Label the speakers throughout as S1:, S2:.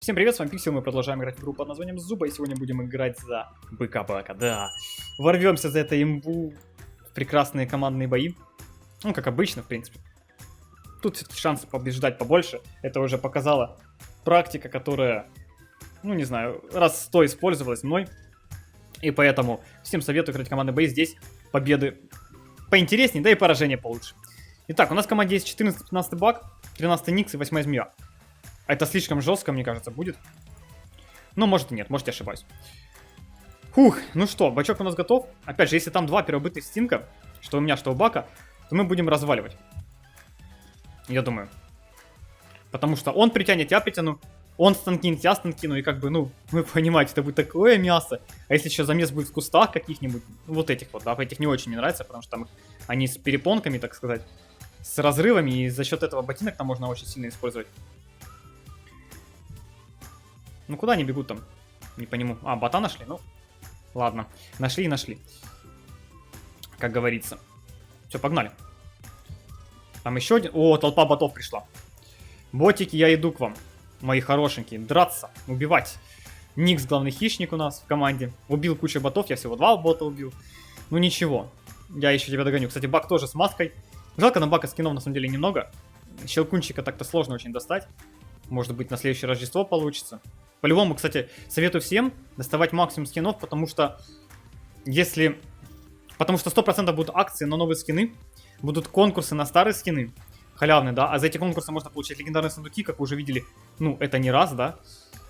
S1: Всем привет, с вами Пиксел, мы продолжаем играть в игру под названием Зуба, и сегодня будем играть за Быка-Бака, да. Ворвемся за это имбу в прекрасные командные бои, ну, как обычно, в принципе. Тут все-таки шансы побеждать побольше, это уже показала практика, которая, ну, не знаю, раз 100 использовалась мной, и поэтому всем советую играть командные бои, здесь победы поинтереснее, да и поражения получше. Итак, у нас в команде есть 14-15 баг, 13 Никс и 8 Змея. Это слишком жестко, мне кажется, будет. Но может и нет, может я ошибаюсь. Фух, ну что, бачок у нас готов. Опять же, если там два первобытных стинка, что у меня, что у Бака, то мы будем разваливать. Я думаю. Потому что он притянет, я притяну. Он станкинет, я станкину. И как бы, ну, вы понимаете, это будет такое мясо. А если еще замес будет в кустах каких-нибудь, вот этих вот, да, этих не очень мне нравится, потому что там они с перепонками, так сказать, с разрывами. И за счет этого ботинок там можно очень сильно использовать. Ну куда они бегут там? Не по нему. А, бота нашли? Ну, ладно. Нашли и нашли. Как говорится. Все, погнали. Там еще один. О, толпа ботов пришла. Ботики, я иду к вам. Мои хорошенькие. Драться, убивать. Никс главный хищник у нас в команде. Убил кучу ботов, я всего 2 бота убил. Ну ничего. Я еще тебя догоню. Кстати, Бак тоже с маской. Жалко, на Бака скинов на самом деле немного. Щелкунчика так-то сложно очень достать. Может быть, на следующее Рождество получится. По-любому, кстати, советую всем доставать максимум скинов, потому что если... Потому что 100% будут акции на новые скины, будут конкурсы на старые скины, халявные, да, а за эти конкурсы можно получить легендарные сундуки, как вы уже видели, ну, это не раз, да.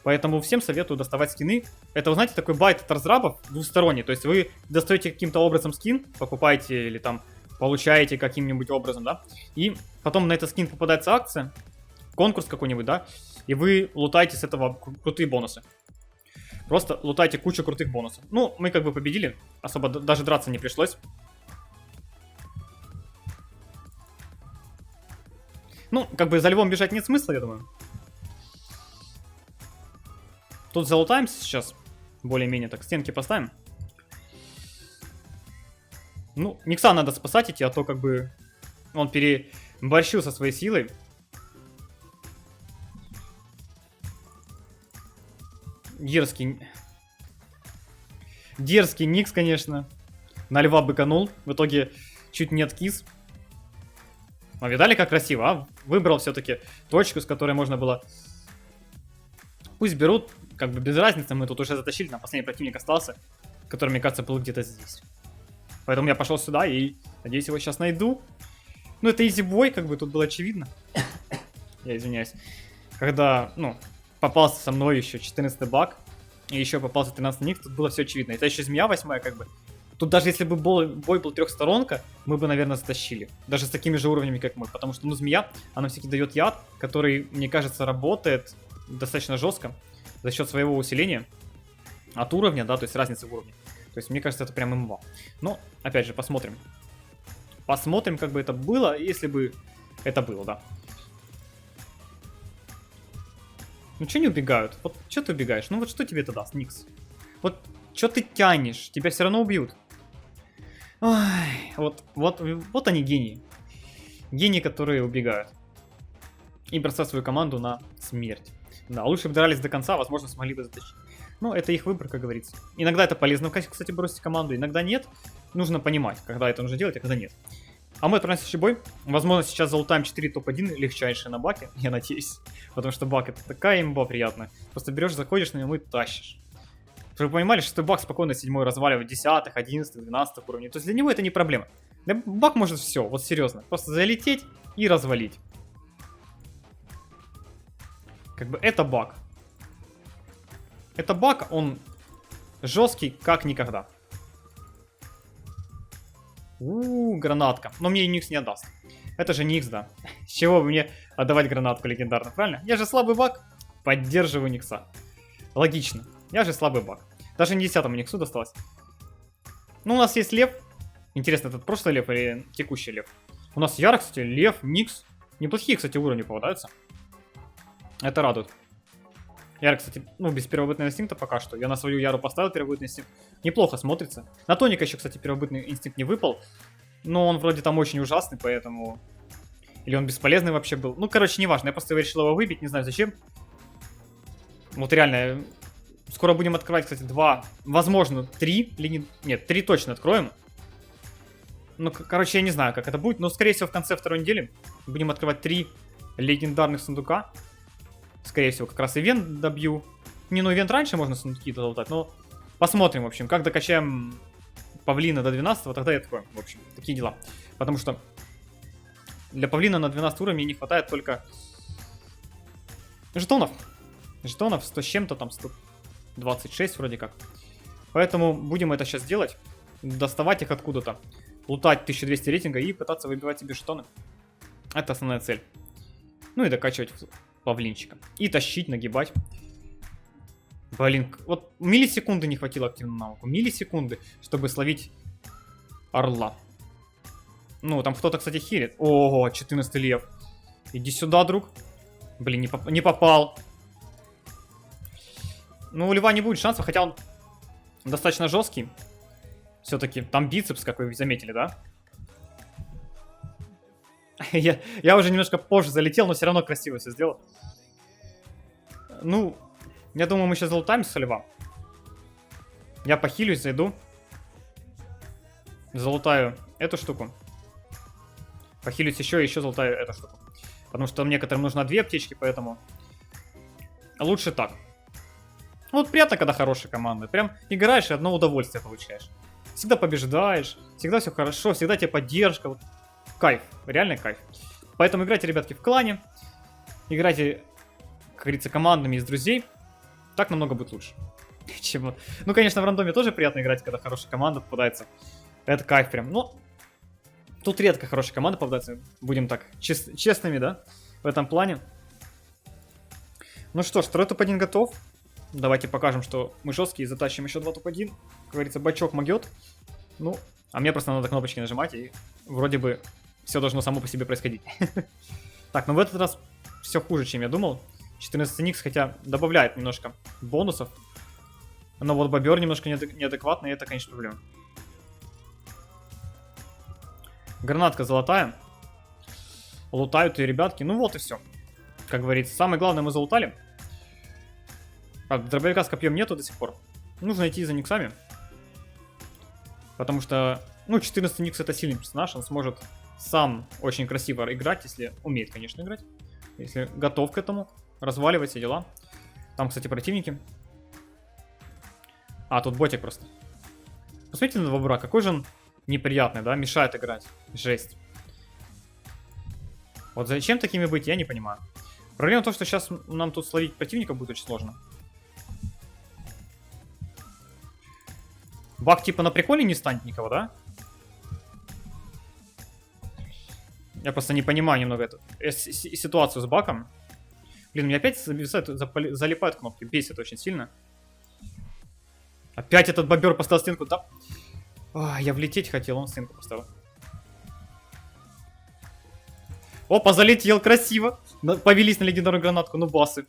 S1: Поэтому всем советую доставать скины. Это, вы знаете, такой байт от разрабов двусторонний, то есть вы достаете каким-то образом скин, покупаете или там получаете каким-нибудь образом, да, и потом на этот скин попадается акция, конкурс какой-нибудь, да, и вы лутаете с этого крутые бонусы. Просто лутаете кучу крутых бонусов. Ну, мы как бы победили. Особо даже драться не пришлось. Ну, как бы за львом бежать нет смысла, я думаю. Тут залутаемся сейчас. Более-менее так, стенки поставим. Ну, Никса надо спасать идти, а то как бы он переборщил со своей силой. Дерзкий Никс, конечно. На льва быканул. В итоге чуть не откис. А видали, как красиво, а? Выбрал все-таки точку, с которой можно было... Пусть берут, как бы без разницы. Мы тут уже затащили, на последний противник остался, который, мне кажется, был где-то здесь. Поэтому я пошел сюда и, надеюсь, его сейчас найду. Ну, это изи-бой, как бы тут было очевидно. Я извиняюсь. Когда, ну... попался со мной еще 14 баг, и еще попался 13 Никс, тут было все очевидно. Это еще Змея 8, как бы. Тут даже если бы бой был трехсторонка, мы бы, наверное, затащили. Даже с такими же уровнями, как мы. Потому что, ну, Змея, она все-таки дает яд, который, мне кажется, работает достаточно жестко за счет своего усиления от уровня, да, то есть разницы в уровне. То есть, мне кажется, это прям имба. Но, опять же, посмотрим. Посмотрим, как бы это было, если бы это было, да. Ну что не убегают? Вот что ты убегаешь? Ну вот что тебе это даст, Никс? Вот что ты тянешь? Тебя все равно убьют. Ой, вот они гении. Гении, которые убегают. И бросают свою команду на смерть. Да, лучше бы дрались до конца, возможно, смогли бы затащить. Но это их выбор, как говорится. Иногда это полезно, кстати, бросить команду, иногда нет. Нужно понимать, когда это нужно делать, а когда нет. А мы отправляемся в следующий бой. Возможно, сейчас залутаем 4 топ-1 легчайшие на Баке, я надеюсь. Потому что Бак это такая имба приятная. Просто берешь, заходишь на него и тащишь. Чтобы вы понимали, что Бак спокойно 7-й разваливает 10-х, 11-х, 12-х уровней. То есть для него это не проблема. Да, Бак может все, вот серьезно. Просто залететь и развалить. Как бы это Бак. Это Бак, он жесткий как никогда. Гранатка. Но мне и Никс не отдаст. Это же Никс, да. С чего бы мне отдавать гранатку легендарную, правильно? Я же слабый Бак. Поддерживаю Никса. Логично. Я же слабый Бак. Даже не 10-му Никсу досталось. Ну, у нас есть лев. Интересно, этот прошлый лев или текущий лев? У нас Яра, кстати, лев, Никс. Неплохие, кстати, уровни попадаются. Это радует. Яра, кстати, ну, без первобытного инстинкта пока что. Я на свою Яру поставил первобытный инстинкт. Неплохо смотрится. На Тоника еще, кстати, первобытный инстинкт не выпал. Но он вроде там очень ужасный, поэтому... Или он бесполезный вообще был. Ну, короче, неважно. Я просто решил его выбить, не знаю зачем. Вот реально, скоро будем открывать, кстати, 2, возможно, 3. Нет, 3 точно откроем. Ну, короче, я не знаю, как это будет, но, скорее всего, в конце второй недели будем открывать 3 легендарных сундука. Скорее всего, как раз ивент добью. Не, ну ивент раньше можно сундуки залутать, но посмотрим, в общем. Как докачаем павлина до 12-го, тогда и откроем. В общем, такие дела. Потому что для павлина на 12 уровне не хватает только жетонов. Жетонов 100 с чем-то, там 126 вроде как. Поэтому будем это сейчас делать. Доставать их откуда-то. Лутать 1200 рейтинга и пытаться выбивать себе жетоны. Это основная цель. Ну и докачивать павлинчика. И тащить, нагибать. Блин, вот миллисекунды не хватило активному навыку. Миллисекунды, чтобы словить орла. Ну, там кто-то, кстати, хилит. Ого, 14 лев. Иди сюда, друг. Блин, не попал. Ну, у льва не будет шансов, хотя он достаточно жесткий. Все-таки там бицепс, как вы заметили, да? Я уже немножко позже залетел, но все равно красиво все сделал. Ну, я думаю, мы сейчас залутаем с льва. Я похилюсь, зайду. Залутаю эту штуку. Похилюсь еще и еще залутаю эту штуку. Потому что некоторым нужно 2 аптечки, поэтому лучше так. Вот приятно, когда хорошая команда. Прям играешь и одно удовольствие получаешь. Всегда побеждаешь, всегда все хорошо, всегда тебе поддержка. Вот. Кайф, реальный кайф. Поэтому играйте, ребятки, в клане. Играйте, как говорится, командами из друзей. Так намного будет лучше. Чем... Ну, конечно, в рандоме тоже приятно играть, когда хорошая команда попадается. Это кайф прям. Но тут редко хорошая команда попадается. Будем так честными, да? В этом плане. Ну что ж, второй топ-1 готов. Давайте покажем, что мы жесткие, и затащим еще 2 топ-1. Как говорится, бачок могет. Ну, а мне просто надо кнопочки нажимать, и вроде бы все должно само по себе происходить. Так, ну в этот раз все хуже, чем я думал. 14 никс, хотя добавляет немножко бонусов. Но вот бобер немножко неадекватный, и это, конечно, проблема. Гранатка золотая. Лутают и ребятки. Ну вот и все. Как говорится, самое главное мы залутали. Правда, дробовика с копьем нету до сих пор. Нужно идти за никсами. Потому что, ну, 14 никс это сильный персонаж. Он сможет сам очень красиво играть, если умеет, конечно, играть. Если готов к этому. Разваливать все дела. Там, кстати, противники. А, тут ботик просто. Посмотрите на бобра, какой же он неприятный, да? Мешает играть. Жесть. Вот зачем такими быть, я не понимаю. Проблема в том, что сейчас нам тут словить противника будет очень сложно. Бак типа на приколе не станет никого, да? Я просто не понимаю немного эту ситуацию с баком. Блин, мне опять залипают кнопки. Бесит очень сильно. Опять этот бобер поставил стенку, да? Ой, я влететь хотел, он стенку поставил. Опа, залетел красиво. Повелись на легендарную гранатку, ну басы.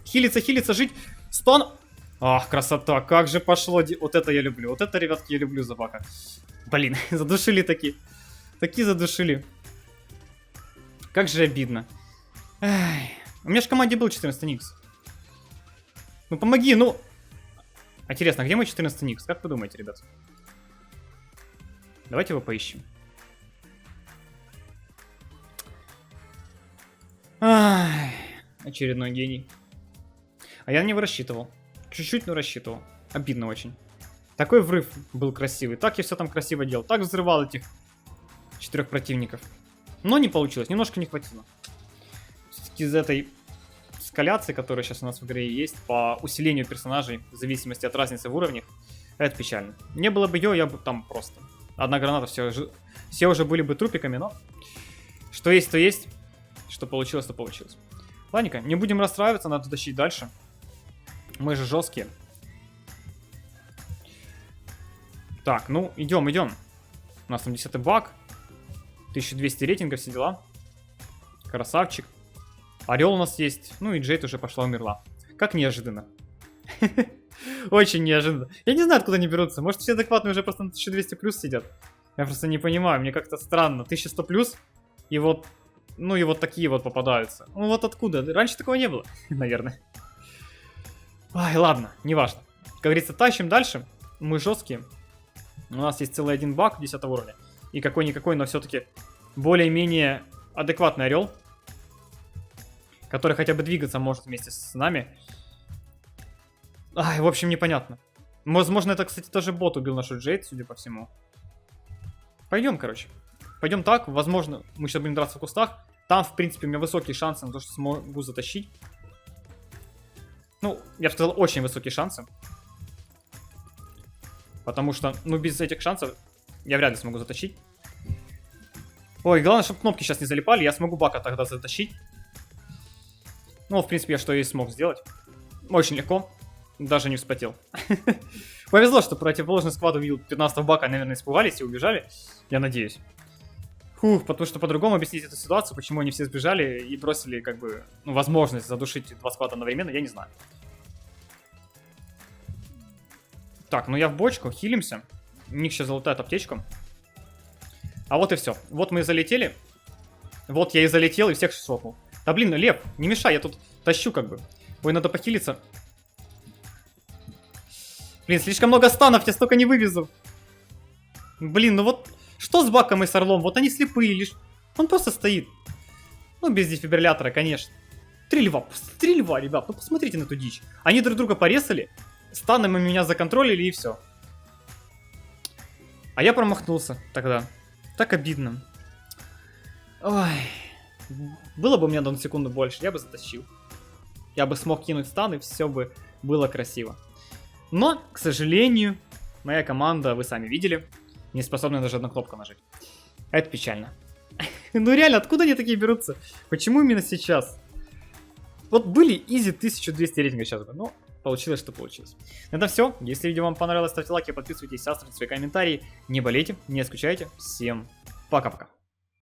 S1: Хилится, хилится, жить. Стан... Ах, красота, как же пошло. Вот это я люблю. Вот это, ребятки, я люблю за бака. Блин, задушили такие. Такие задушили. Как же обидно. Ай. У меня же в команде был 14 никс. Ну помоги, ну. Интересно, где мой 14 никс? Как вы думаете, ребят? Давайте его поищем. Ай. Очередной гений. А я на него рассчитывал. Чуть-чуть, но рассчитывал. Обидно очень. Такой врыв был красивый. Так я все там красиво делал. Так взрывал этих 4 противников. Но не получилось. Немножко не хватило. Все-таки из этой скаляции, которая сейчас у нас в игре есть, по усилению персонажей, в зависимости от разницы в уровнях, это печально. Не было бы ее, я бы там просто. Одна граната, все уже были бы трупиками, но что есть, то есть. Что получилось, то получилось. Ладненько, не будем расстраиваться, надо тащить дальше. Мы же жесткие. Так, ну, идем, идем. У нас там 10-й баг. 1200 рейтинга, все дела. Красавчик. Орел у нас есть. Ну и Джейд уже пошла, умерла. Как неожиданно. Очень неожиданно. Я не знаю, откуда они берутся. Может, все адекватные уже просто на 1200 плюс сидят. Я просто не понимаю, мне как-то странно. 1100 плюс, и вот, ну и вот такие вот попадаются. Ну вот откуда? Раньше такого не было, наверное. Ай, ладно, неважно. Как говорится, тащим дальше. Мы жесткие. У нас есть целый один баг 10 уровня. И какой-никакой, но все-таки более-менее адекватный орел. Который хотя бы двигаться может вместе с нами. Ай, в общем, непонятно. Возможно, это, кстати, тоже бот убил нашу Джейд, судя по всему. Пойдем, короче. Пойдем так. Возможно, мы сейчас будем драться в кустах. Там, в принципе, у меня высокие шансы на то, что смогу затащить. Ну, я бы сказал, очень высокие шансы. Потому что, ну, без этих шансов я вряд ли смогу затащить. Ой, главное, чтобы кнопки сейчас не залипали. Я смогу бака тогда затащить. Ну, в принципе, я что и смог сделать. Очень легко. Даже не вспотел. Повезло, что противоположный сквад увидел 15-го бака, наверное, испугались и убежали. Я надеюсь. Фух, потому что по-другому объяснить эту ситуацию, почему они все сбежали и бросили, как бы, ну, возможность задушить 2 сквада одновременно, я не знаю. Так, ну я в бочку, хилимся. У них сейчас залутает аптечку. А вот и все. Вот мы и залетели. Вот я и залетел, и всех шотнул. Да блин, Лев, не мешай, я тут тащу как бы. Ой, надо похилиться. Блин, слишком много станов, я столько не вывезу. Блин, ну вот, что с баком и с орлом? Вот они слепые лишь. Он просто стоит. Ну, без дефибриллятора, конечно. 3 льва, 3 льва, ребят, ну посмотрите на эту дичь. Они друг друга порезали, станами меня законтролили и все. А я промахнулся тогда. Так обидно. Ой. Было бы у меня на секунду больше, я бы затащил. Я бы смог кинуть стан, и все бы было красиво. Но, к сожалению, моя команда, вы сами видели, не способна даже одну кнопку нажать. Это печально. Ну реально, откуда они такие берутся? Почему именно сейчас? Вот были изи 1200 рейтинга сейчас бы, но получилось, что получилось. На этом все. Если видео вам понравилось, ставьте лайки, подписывайтесь, оставьте свои комментарии. Не болейте, не скучайте. Всем пока-пока.